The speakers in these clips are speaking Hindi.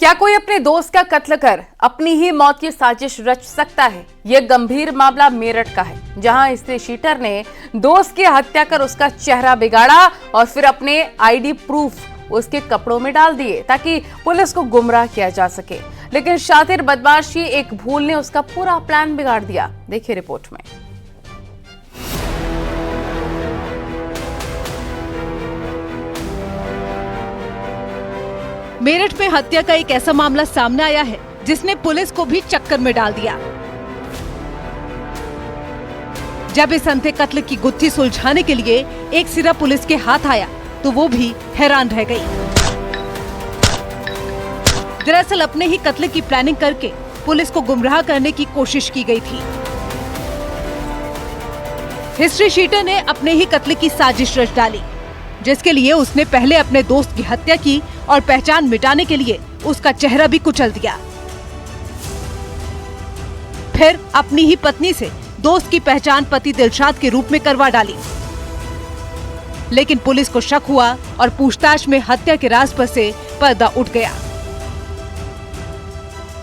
क्या कोई अपने दोस्त का कत्ल कर अपनी ही मौत की साजिश रच सकता है? यह गंभीर मामला मेरठ का है, जहां हिस्ट्री शीटर ने दोस्त की हत्या कर उसका चेहरा बिगाड़ा और फिर अपने आईडी प्रूफ उसके कपड़ों में डाल दिए ताकि पुलिस को गुमराह किया जा सके। लेकिन शातिर बदमाशी एक भूल ने उसका पूरा प्लान बिगाड़ दिया। देखिए रिपोर्ट में। मेरठ में हत्या का एक ऐसा मामला सामने आया है जिसने पुलिस को भी चक्कर में डाल दिया। जब इस अंधे कत्ल की गुत्थी सुलझाने के लिए एक सिरा पुलिस के हाथ आया तो वो भी हैरान रह गई। दरअसल अपने ही कत्ल की प्लानिंग करके पुलिस को गुमराह करने की कोशिश की गई थी। हिस्ट्री शीटर ने अपने ही कत्ल की साजिश रच डाली, जिसके लिए उसने पहले अपने दोस्त की हत्या की और पहचान मिटाने के लिए उसका चेहरा भी कुचल दिया। फिर अपनी ही पत्नी से दोस्त की पहचान पति दिलशाद के रूप में करवा डाली। लेकिन पुलिस को शक हुआ और पूछताछ में हत्या के राज पर से पर्दा उठ गया।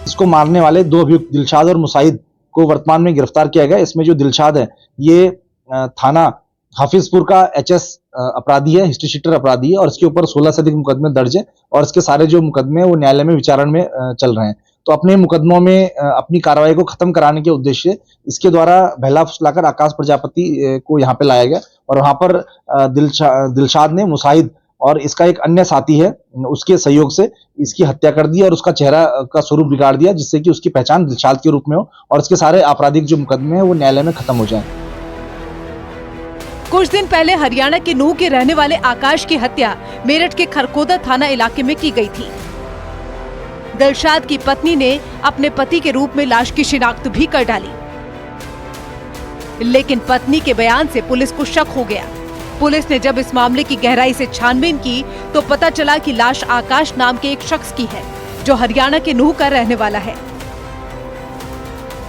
इसको मारने वाले दो अभियुक्त दिलशाद और मुसाहिद को वर्तमान में गिरफ्तार किया गया। इसमें जो दिलशाद है ये थाना हाफिजपुर का एचएस अपराधी है, हिस्ट्री शीटर अपराधी है और इसके ऊपर 16 से अधिक मुकदमे दर्ज है और इसके सारे जो मुकदमे वो न्यायालय में विचारण में चल रहे हैं। तो अपने मुकदमों में अपनी कार्रवाई को खत्म कराने के उद्देश्य इसके द्वारा बहला फुसलाकर आकाश प्रजापति को यहाँ पे लाया गया और वहां पर दिलशाद ने मुसाहिद और इसका एक अन्य साथी है उसके सहयोग से इसकी हत्या कर दी और उसका चेहरा का स्वरूप बिगाड़ दिया, जिससे कि उसकी पहचान दिलशाद के रूप में हो और इसके सारे आपराधिक जो मुकदमे हैं वो न्यायालय में खत्म हो जाए। कुछ दिन पहले हरियाणा के नूह के रहने वाले आकाश की हत्या मेरठ के खरखोदा थाना इलाके में की गई थी। दिलशाद की पत्नी ने अपने पति के रूप में लाश की शिनाख्त भी कर डाली, लेकिन पत्नी के बयान से पुलिस को शक हो गया। पुलिस ने जब इस मामले की गहराई से छानबीन की तो पता चला कि लाश आकाश नाम के एक शख्स की है जो हरियाणा के नूह का रहने वाला है।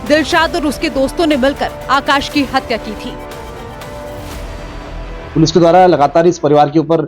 दिलशाद और उसके दोस्तों ने मिलकर आकाश की हत्या की थी। पुलिस के द्वारा लगातार इस परिवार के ऊपर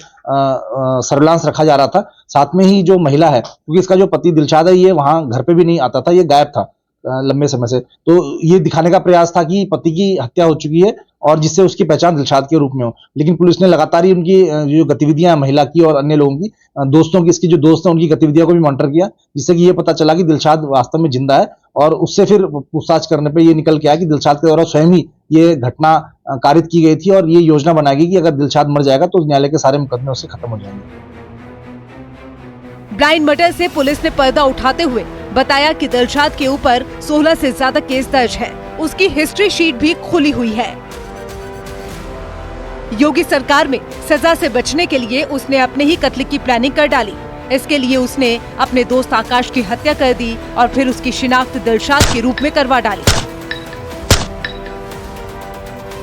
सर्विलांस रखा जा रहा था। साथ में ही जो महिला है, क्योंकि इसका जो पति दिलशाद है ये वहां घर पे भी नहीं आता था, ये गायब था लंबे समय से, तो ये दिखाने का प्रयास था कि पति की हत्या हो चुकी है और जिससे उसकी पहचान दिलशाद के रूप में हो। लेकिन पुलिस ने लगातार ही उनकी जो गतिविधियां महिला की और अन्य लोगों की दोस्तों की, इसकी जो दोस्त हैं उनकी गतिविधियों को भी मॉनिटर किया, जिससे कि ये पता चला कि दिलशाद वास्तव में जिंदा है। और उससे फिर पूछताछ करने पर ये निकल के आया कि दिलशाद के द्वारा स्वयं ही ये घटना कारित की गई थी और ये योजना बनाई गई कि अगर दिलशाद मर जाएगा तो न्यायालय के सारे मुकदमे उससे खत्म हो जाएंगे। ब्लाइंड मर्डर से पुलिस ने पर्दा उठाते हुए बताया कि दिलशाद के ऊपर 16 से ज्यादा केस दर्ज है। उसकी हिस्ट्री शीट भी खुली हुई है। योगी सरकार में सजा से बचने के लिए उसने अपने ही कत्ल की प्लानिंग कर डाली। इसके लिए उसने अपने दोस्त आकाश की हत्या कर दी और फिर उसकी शिनाख्त दिलशाद के रूप में करवा डाली।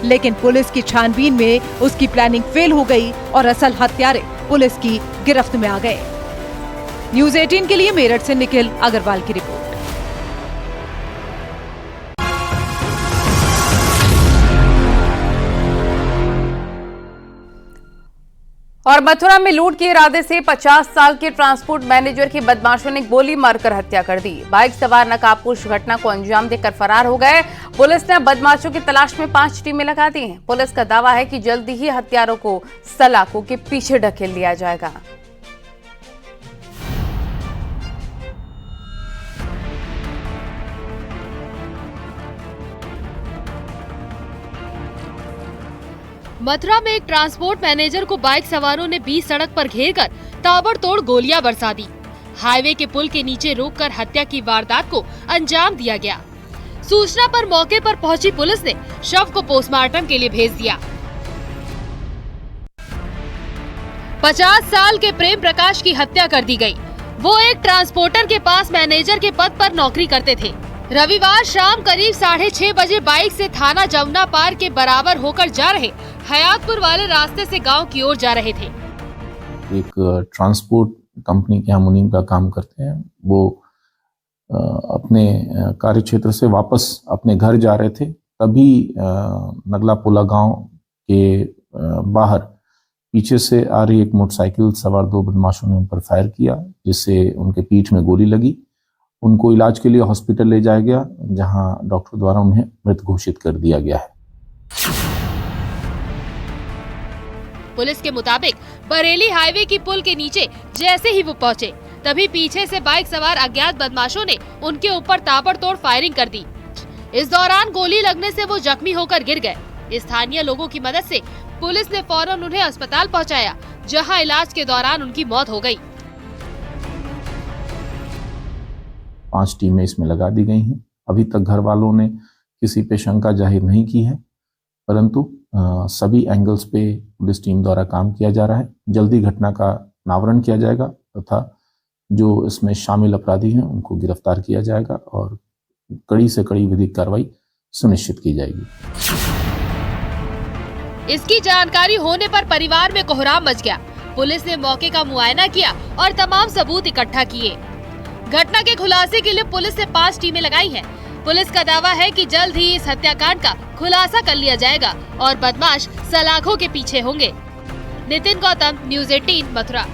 लेकिन पुलिस की छानबीन में उसकी प्लानिंग फेल हो गई और असल हत्यारे पुलिस की गिरफ्त में आ गए। न्यूज़ 18 के लिए मेरठ से निखिल अग्रवाल की रिपोर्ट। और मथुरा में लूट के इरादे से 50 साल के ट्रांसपोर्ट मैनेजर की बदमाशों ने गोली मारकर हत्या कर दी। बाइक सवार नकाबपोश घटना को अंजाम देकर फरार हो गए। पुलिस ने बदमाशों की तलाश में 5 टीमें लगा दी हैं। पुलिस का दावा है कि जल्दी ही हत्यारों को सलाखों के पीछे ढकेल दिया जाएगा। मथुरा में एक ट्रांसपोर्ट मैनेजर को बाइक सवारों ने बीच सड़क पर घेरकर ताबड़तोड़ गोलियां बरसा दी। हाईवे के पुल के नीचे रोककर हत्या की वारदात को अंजाम दिया गया। सूचना पर मौके पर पहुंची पुलिस ने शव को पोस्टमार्टम के लिए भेज दिया। 50 साल के प्रेम प्रकाश की हत्या कर दी गई। वो एक ट्रांसपोर्टर के पास मैनेजर के पद पर नौकरी करते थे। रविवार शाम करीब 6:30 बजे बाइक से थाना जमुना पार के बराबर होकर जा रहे हयातपुर वाले रास्ते से गांव की ओर जा रहे थे। एक ट्रांसपोर्ट कंपनी के यहाँ मुनीम का काम करते हैं। वो अपने कार्य क्षेत्र से वापस अपने घर जा रहे थे, तभी नगला पोला गांव के बाहर पीछे से आ रही एक मोटरसाइकिल सवार 2 बदमाशों ने उन पर फायर किया, जिससे उनके पीठ में गोली लगी। उनको इलाज के लिए हॉस्पिटल ले जाया गया, जहां डॉक्टर द्वारा उन्हें मृत घोषित कर दिया गया है। पुलिस के मुताबिक बरेली हाईवे की पुल के नीचे जैसे ही वो पहुंचे, तभी पीछे से बाइक सवार अज्ञात बदमाशों ने उनके ऊपर ताबड़तोड़ फायरिंग कर दी। इस दौरान गोली लगने से वो जख्मी होकर गिर गए। स्थानीय लोगों की मदद से पुलिस ने फौरन उन्हें अस्पताल पहुंचाया, जहां इलाज के दौरान उनकी मौत हो गई। 5 टीमें इसमें लगा दी गई हैं। अभी तक घर वालों ने किसी पे शंका जाहिर नहीं की है, परंतु सभी एंगल्स पे पुलिस टीम द्वारा काम किया जा रहा है। जल्दी घटना का अनावरण किया जाएगा तथा जो इसमें शामिल अपराधी हैं उनको गिरफ्तार किया जाएगा और कड़ी से कड़ी विधिक कार्रवाई सुनिश्चित की जाएगी। इसकी जानकारी होने पर परिवार में कोहराम मच गया। पुलिस ने मौके का मुआयना किया और तमाम सबूत इकट्ठा किए। घटना के खुलासे के लिए पुलिस ने 5 टीमें लगाई हैं। पुलिस का दावा है कि जल्द ही इस हत्याकांड का खुलासा कर लिया जाएगा और बदमाश सलाखों के पीछे होंगे। नितिन गौतम, न्यूज़ 18 मथुरा।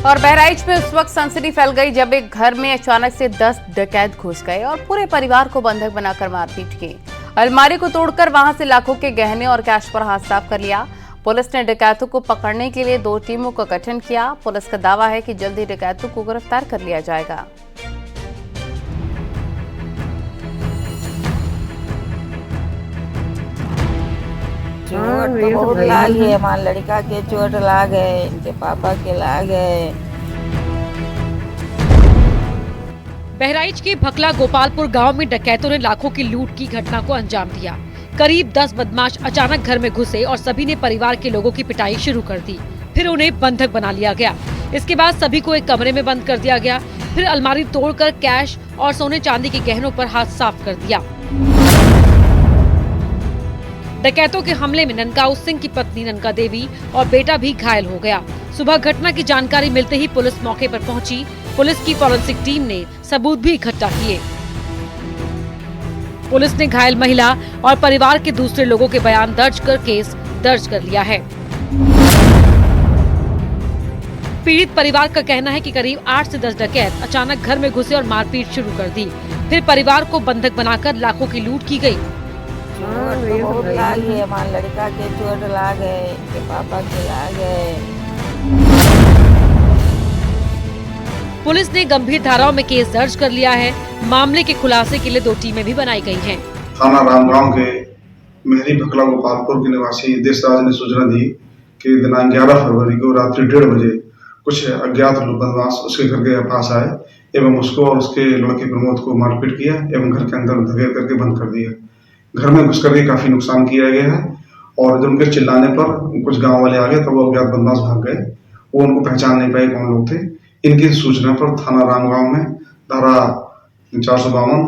और बहराइच में उस वक्त सनसनी फैल गई जब एक घर में अचानक से 10 डकैत घुस गए और पूरे परिवार को बंधक बनाकर मारपीट की। अलमारी को तोड़कर वहां से लाखों के गहने और कैश पर हाथ साफ कर लिया। पुलिस ने डकैतों को पकड़ने के लिए 2 टीमों का गठन किया। पुलिस का दावा है कि जल्द ही डकैतों को गिरफ्तार कर लिया जाएगा। चोट तो बहुत लागी है। हमारे लड़का के चोट लाग है, इनके पापा के लाग है। बहराइच के भकला गोपालपुर गांव में डकैतों ने लाखों की लूट की घटना को अंजाम दिया। करीब 10 बदमाश अचानक घर में घुसे और सभी ने परिवार के लोगों की पिटाई शुरू कर दी। फिर उन्हें बंधक बना लिया गया। इसके बाद सभी को एक कमरे में बंद कर दिया गया। फिर अलमारी तोड़कर कैश और सोने चांदी के गहनों पर हाथ साफ कर दिया। डकैतों के हमले में ननकाऊ सिंह की पत्नी ननका देवी और बेटा भी घायल हो गया। सुबह घटना की जानकारी मिलते ही पुलिस मौके पर पहुंची। पुलिस की फॉरेंसिक टीम ने सबूत भी इकट्ठा किए। पुलिस ने घायल महिला और परिवार के दूसरे लोगों के बयान दर्ज कर केस दर्ज कर लिया है। पीड़ित परिवार का कहना है कि करीब 8 से 10 डकैत अचानक घर में घुसे और मारपीट शुरू कर दी। फिर परिवार को बंधक बनाकर लाखों की लूट की गई। चोट तो बहुत लागी है। हमारे लड़का के चोट लाग है, इनके पापा के लाग है। पुलिस ने गंभीर धाराओं में केस दर्ज कर लिया है। मामले के खुलासे के लिए 2 टीमें भी बनाई गई हैं। थाना रामगांव के मेहरी भकला गोपालपुर के निवासी देशराज ने सूचना दी कि दिनांक 11 फरवरी को रात्रि 1:30 बजे कुछ अज्ञात बदमाश उसके घर के पास आए एवं उसको और उसके लड़के प्रमोद को मारपीट किया एवं घर के अंदर धकेल करके बंद कर दिया। घर में घुस करके काफी नुकसान किया गया है और जब उनके चिल्लाने पर कुछ गाँव वाले आ गए तो वो अज्ञात बदमाश भाग गए। वो उनको पहचान नहीं पाए कौन लोग थे। इनकी सूचना पर थाना रामगांव में धारा 452,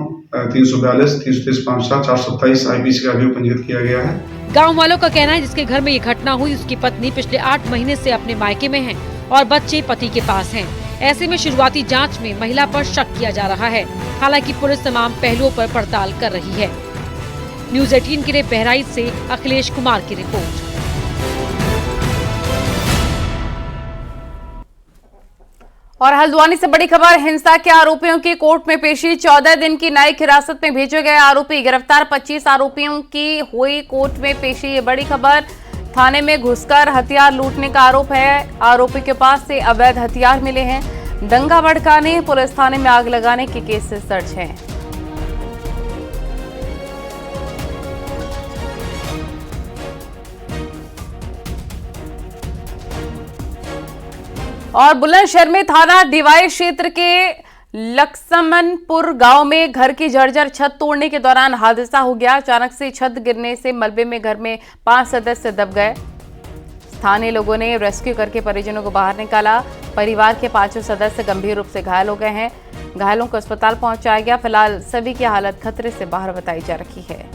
342, 333, 57, 427 IPC का भी पंजीकृत किया गया है। गांव वालों का कहना है जिसके घर में ये घटना हुई उसकी पत्नी पिछले 8 महीने से अपने मायके में है और बच्चे पति के पास हैं। ऐसे में शुरुआती जांच में महिला पर शक किया जा रहा है। हालांकि पुलिस तमाम पहलुओं पर पड़ताल कर रही है। न्यूज़ 18 के लिए बहराइच से अखिलेश कुमार की रिपोर्ट। और हल्द्वानी से बड़ी खबर, हिंसा के आरोपियों की कोर्ट में पेशी। 14 दिन की न्यायिक हिरासत में भेजे गए आरोपी गिरफ्तार। 25 आरोपियों की हुई कोर्ट में पेशी। ये बड़ी खबर, थाने में घुसकर हथियार लूटने का आरोप है। आरोपी के पास से अवैध हथियार मिले हैं। दंगा भड़काने, पुलिस थाने में आग लगाने के केसेस दर्ज हैं। और बुलंदशहर में थाना डिवाई क्षेत्र के लक्ष्मणपुर गांव में घर की जर्जर छत तोड़ने के दौरान हादसा हो गया। अचानक से छत गिरने से मलबे में घर में 5 सदस्य दब गए। स्थानीय लोगों ने रेस्क्यू करके परिजनों को बाहर निकाला। परिवार के 5 सदस्य गंभीर रूप से घायल हो गए हैं। घायलों को अस्पताल पहुंचाया गया। फिलहाल सभी की हालत खतरे से बाहर बताई जा रही है।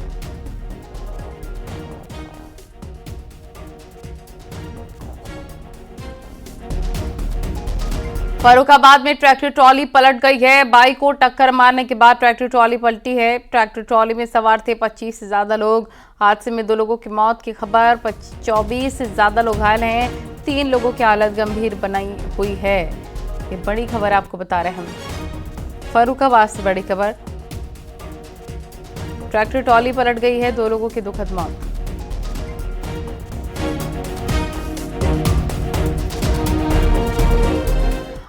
फर्रुखाबाद में ट्रैक्टर ट्रॉली पलट गई है। बाइक को टक्कर मारने के बाद ट्रैक्टर ट्रॉली पलटी है। ट्रैक्टर ट्रॉली में सवार थे 25 से ज्यादा लोग। हादसे में 2 लोगों की मौत की खबर, 24 से ज्यादा लोग घायल हैं। 3 लोगों की हालत गंभीर बनाई हुई है। ये बड़ी खबर आपको बता रहे हैं हम। फर्रुखाबाद से बड़ी खबर, ट्रैक्टर ट्रॉली पलट गई है, 2 लोगों की दुखद मौत।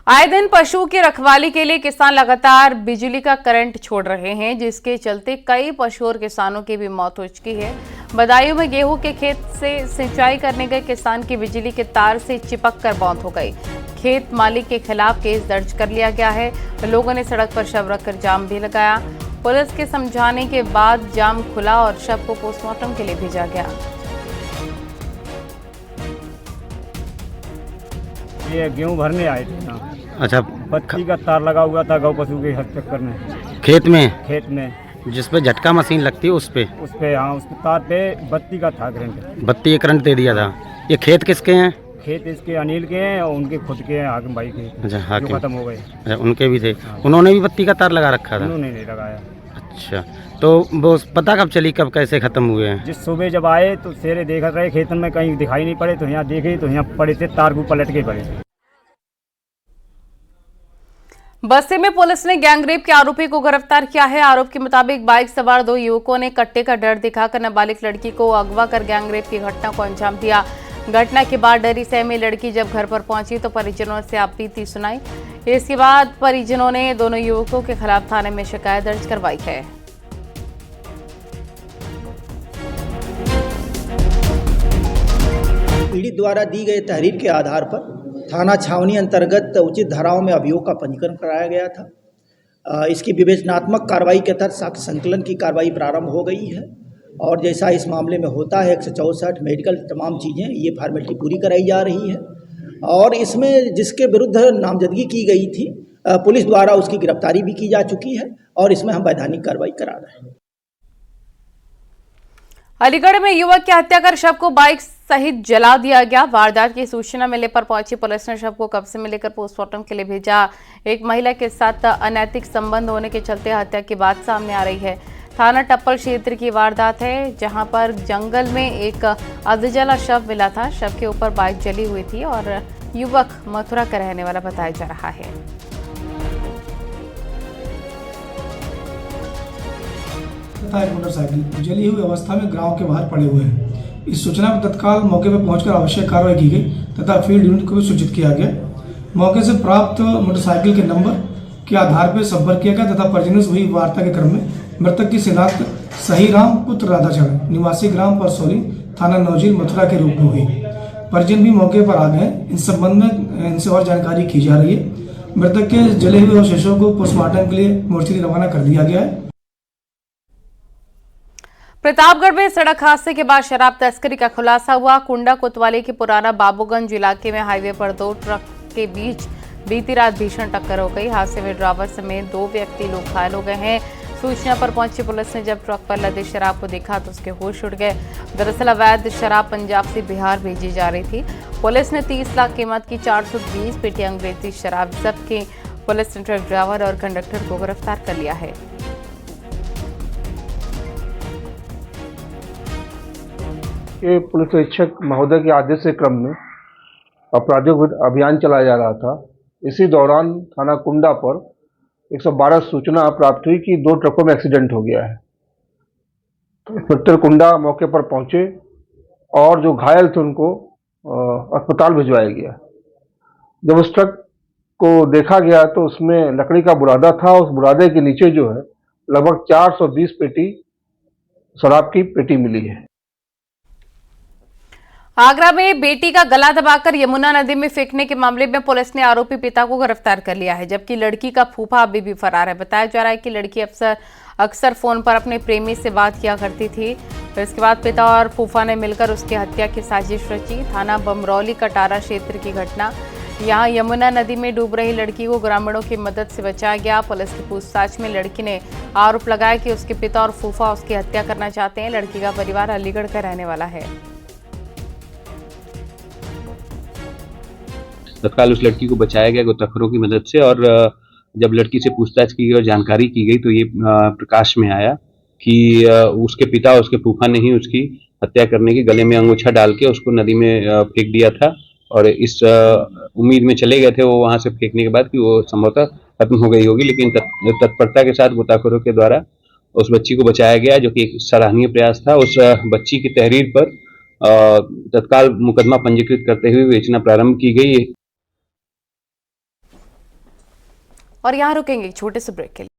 आए दिन पशुओं की रखवाली के लिए किसान लगातार बिजली का करंट छोड़ रहे हैं, जिसके चलते कई पशु और किसानों की भी मौत हो चुकी है। बदायूं में गेहूं के खेत से सिंचाई करने गए किसान की बिजली के तार से चिपक कर मौत हो गई। खेत मालिक के खिलाफ केस दर्ज कर लिया गया है। लोगों ने सड़क पर शव रखकर जाम भी लगाया। पुलिस के समझाने के बाद जाम खुला और शव को पोस्टमार्टम के लिए भेजा गया। ये गेहूं भरने आए थे ना। अच्छा, बत्ती का तार लगा हुआ था गौ पशु के चक्कर में खेत में जिस पे झटका मशीन लगती है उस पे हाँ उसके तार पे बत्ती का था करंट। बत्ती का करंट दे दिया था। ये खेत किसके हैं? खेत इसके अनिल के हैं और उनके खुद के हैं, हाकिम भाई के। अच्छा, जो हाकिम खत्म हो गए। अच्छा, उनके भी थे। उन्होंने भी बत्ती का तार लगा रखा था? उन्होंने नहीं लगाया। अच्छा, तो वो पता कब चली, कब कैसे खत्म हुए हैं? जिस सुबह जब आए तो शेरे देख रहे खेतन में, कहीं दिखाई नहीं पड़े तो यहाँ देखे तो यहाँ पड़े थे, तार को पलट के पड़े थे। बस्ती में पुलिस ने गैंगरेप के आरोपी को गिरफ्तार किया है। आरोप के मुताबिक बाइक सवार 2 युवकों ने कट्टे का डर दिखाकर नाबालिग लड़की को अगवा कर गैंगरेप की घटना को अंजाम दिया। घटना के बाद डरी सहमी लड़की जब घर पर पहुंची तो परिजनों से आपबीती सुनाई। इसके बाद परिजनों ने दोनों युवकों के खिलाफ थाने में शिकायत दर्ज करवाई है। पीड़ित द्वारा दी गई तहरीर के आधार पर थाना छावनी अंतर्गत उचित धाराओं में अभियोग का पंजीकरण कराया गया था। इसकी विवेचनात्मक कार्रवाई के तहत साक्ष्य संकलन की कार्रवाई प्रारंभ हो गई है और जैसा इस मामले में होता है 164 मेडिकल तमाम चीज़ें ये फॉर्मेलिटी पूरी कराई जा रही है और इसमें जिसके विरुद्ध नामजदगी की गई थी पुलिस द्वारा उसकी गिरफ्तारी भी की जा चुकी है और इसमें हम वैधानिक कार्रवाई करा रहे हैं। अलीगढ़ में युवक की हत्या कर शव को बाइक सहित जला दिया गया। वारदात की सूचना मिलने पर पहुंची पुलिस ने शव को कब्जे में लेकर पोस्टमार्टम के लिए भेजा। एक महिला के साथ अनैतिक संबंध होने के चलते हत्या की बात सामने आ रही है। थाना टप्पल क्षेत्र की वारदात है, जहां पर जंगल में एक अधजला शव मिला था। शव के ऊपर बाइक जली हुई थी और युवक मथुरा का रहने वाला बताया जा रहा है। एक मोटरसाइकिल जली हुई अवस्था में ग्राउंड के बाहर पड़े हुए हैं। इस सूचना पर तत्काल मौके पर पहुंचकर आवश्यक कार्रवाई की गई तथा फील्ड यूनिट को भी सूचित किया गया। मौके से प्राप्त मोटरसाइकिल के नंबर के आधार पर संपर्क किया गया तथा परिजनों से हुई वार्ता के क्रम में मृतक की शिनाख्त सहीराम पुत्र राधाचरण निवासी ग्राम परसौली थाना नौजील मथुरा के रूप में हुई। परिजन भी मौके पर आ गए। इस संबंध में इनसे और जानकारी की जा रही है। मृतक के जले हुए अवशेषों को पोस्टमार्टम के लिए मोर्चरी रवाना कर दिया गया है। प्रतापगढ़ में सड़क हादसे के बाद शराब तस्करी का खुलासा हुआ। कुंडा कोतवाली के पुराना बाबूगंज इलाके में हाईवे पर 2 ट्रक के बीच बीती रात भीषण टक्कर हो गई। हादसे में ड्राइवर समेत 2 व्यक्ति लोग घायल हो गए हैं। सूचना पर पहुंची पुलिस ने जब ट्रक पर लदे शराब को देखा तो उसके होश उड़ गए। दरअसल अवैध शराब पंजाब से बिहार भेजी जा रही थी। पुलिस ने 30 लाख कीमत की 420 पेटी अंग्रेजी शराब जब्त की। पुलिस ने ट्रक ड्राइवर और कंडक्टर को गिरफ्तार कर लिया है। के पुलिस अधीक्षक महोदय के आदेश के क्रम में अपराधियों विरुद्ध अभियान चलाया जा रहा था। इसी दौरान थाना कुंडा पर 112 सूचना प्राप्त हुई कि 2 ट्रकों में एक्सीडेंट हो गया है। तो इंस्पेक्टर कुंडा मौके पर पहुंचे और जो घायल थे उनको अस्पताल भिजवाया गया। जब उस ट्रक को देखा गया तो उसमें लकड़ी का बुरादा था। उस बुरादे के नीचे जो है लगभग 420 पेटी शराब की पेटी मिली है। आगरा में बेटी का गला दबाकर यमुना नदी में फेंकने के मामले में पुलिस ने आरोपी पिता को गिरफ्तार कर लिया है, जबकि लड़की का फूफा अभी भी फरार है। बताया जा रहा है कि लड़की अक्सर फोन पर अपने प्रेमी से बात किया करती थी। फिर इसके बाद पिता और फूफा ने मिलकर उसकी हत्या की साजिश रची। थाना बमरौली कटारा क्षेत्र की घटना। यहां यमुना नदी में डूब रही लड़की को ग्रामीणों की मदद से बचाया गया। पुलिस की पूछताछ में लड़की ने आरोप लगाया कि उसके पिता और फूफा उसकी हत्या करना चाहते हैं। लड़की का परिवार अलीगढ़ का रहने वाला है। तत्काल उस लड़की को बचाया गया गोताखोरों की मदद से। और जब लड़की से पूछताछ की गई और जानकारी की गई तो ये प्रकाश में आया कि उसके पिता और उसके फूफा ने ही उसकी हत्या करने की गले में अंगूछा डाल के उसको नदी में फेंक दिया था। और इस उम्मीद में चले गए थे वो वहां से फेंकने के बाद कि वो संभवतः खत्म हो गई होगी, लेकिन तत्परता के साथ गोताखोरों के द्वारा उस बच्ची को बचाया गया, जो कि एक सराहनीय प्रयास था। उस बच्ची की तहरीर पर तत्काल मुकदमा पंजीकृत करते हुए विवेचना प्रारंभ की गई। और यहाँ रुकेंगे एक छोटे से ब्रेक के लिए।